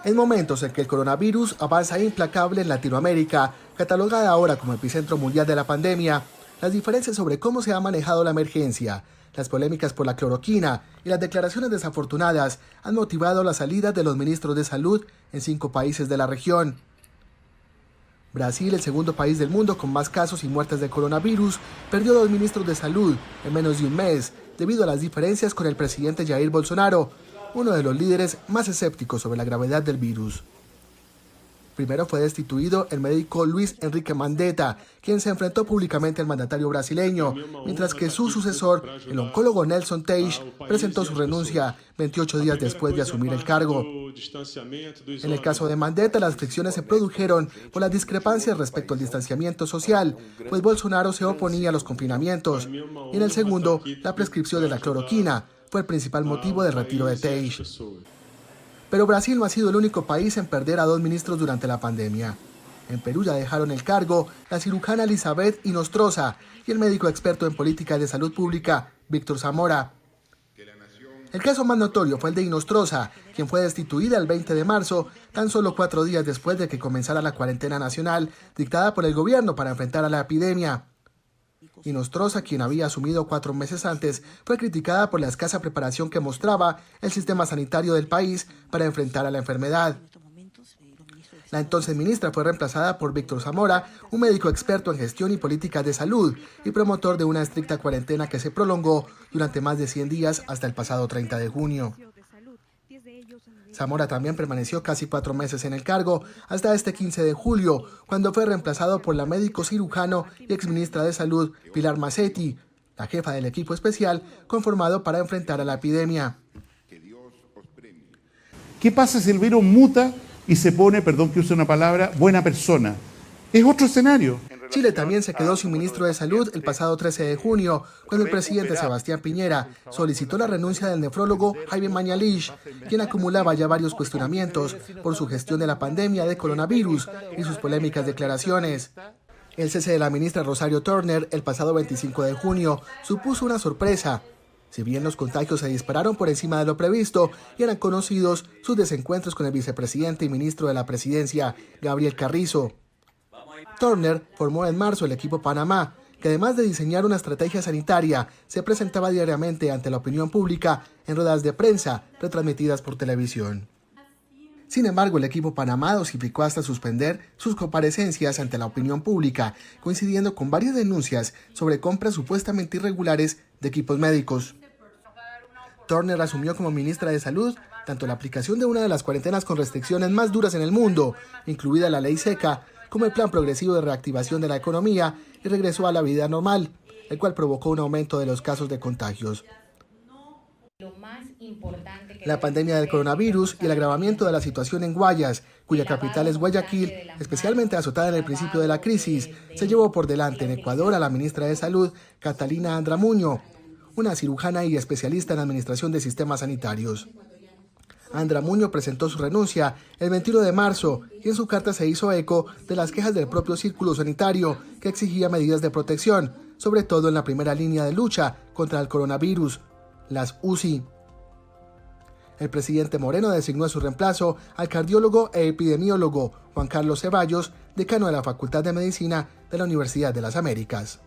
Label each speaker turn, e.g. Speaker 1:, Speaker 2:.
Speaker 1: En momentos en que el coronavirus avanza implacable en Latinoamérica, catalogada ahora como epicentro mundial de la pandemia, las diferencias sobre cómo se ha manejado la emergencia, las polémicas por la cloroquina y las declaraciones desafortunadas han motivado la salida de los ministros de salud en 5 países de la región. Brasil, el segundo país del mundo con más casos y muertes de coronavirus, perdió 2 ministros de salud en menos de un mes debido a las diferencias con el presidente Jair Bolsonaro, uno de los líderes más escépticos sobre la gravedad del virus. Primero fue destituido el médico Luis Henrique Mandetta, quien se enfrentó públicamente al mandatario brasileño, mientras que su sucesor, el oncólogo Nelson Teich, presentó su renuncia 28 días después de asumir el cargo. En el caso de Mandetta, las fricciones se produjeron por las discrepancias respecto al distanciamiento social, pues Bolsonaro se oponía a los confinamientos, y en el segundo, la prescripción de la cloroquina fue el principal motivo del retiro de Teich. Pero Brasil no ha sido el único país en perder a 2 ministros durante la pandemia. En Perú ya dejaron el cargo la cirujana Elizabeth Inostroza y el médico experto en políticas de salud pública, Víctor Zamora. El caso más notorio fue el de Inostroza, quien fue destituida el 20 de marzo, tan solo 4 días después de que comenzara la cuarentena nacional dictada por el gobierno para enfrentar a la epidemia. Inostroza, quien había asumido 4 meses antes, fue criticada por la escasa preparación que mostraba el sistema sanitario del país para enfrentar a la enfermedad. La entonces ministra fue reemplazada por Víctor Zamora, un médico experto en gestión y políticas de salud y promotor de una estricta cuarentena que se prolongó durante más de 100 días hasta el pasado 30 de junio. Zamora también permaneció casi 4 meses en el cargo hasta este 15 de julio, cuando fue reemplazado por la médico cirujano y exministra de Salud Pilar Massetti, la jefa del equipo especial conformado para enfrentar a la epidemia.
Speaker 2: ¿Qué pasa si el virus muta y se pone, perdón que use una palabra, buena persona? Es otro escenario.
Speaker 1: Chile también se quedó sin ministro de Salud el pasado 13 de junio, cuando el presidente Sebastián Piñera solicitó la renuncia del nefrólogo Jaime Mañalich, quien acumulaba ya varios cuestionamientos por su gestión de la pandemia de coronavirus y sus polémicas declaraciones. El cese de la ministra Rosario Turner el pasado 25 de junio supuso una sorpresa. Si bien los contagios se dispararon por encima de lo previsto y eran conocidos sus desencuentros con el vicepresidente y ministro de la presidencia, Gabriel Carrizo. Turner formó en marzo el equipo Panamá, que además de diseñar una estrategia sanitaria, se presentaba diariamente ante la opinión pública en ruedas de prensa retransmitidas por televisión. Sin embargo, el equipo Panamá dosificó hasta suspender sus comparecencias ante la opinión pública, coincidiendo con varias denuncias sobre compras supuestamente irregulares de equipos médicos. Turner asumió como ministra de Salud tanto la aplicación de una de las cuarentenas con restricciones más duras en el mundo, incluida la ley seca, como el plan progresivo de reactivación de la economía y regresó a la vida normal, el cual provocó un aumento de los casos de contagios. La pandemia del coronavirus y el agravamiento de la situación en Guayas, cuya capital es Guayaquil, especialmente azotada en el principio de la crisis, se llevó por delante en Ecuador a la ministra de Salud, Catalina Andramuño, una cirujana y especialista en administración de sistemas sanitarios. Andramuño presentó su renuncia el 21 de marzo y en su carta se hizo eco de las quejas del propio círculo sanitario que exigía medidas de protección, sobre todo en la primera línea de lucha contra el coronavirus, las UCI. El presidente Moreno designó a su reemplazo al cardiólogo e epidemiólogo Juan Carlos Ceballos, decano de la Facultad de Medicina de la Universidad de las Américas.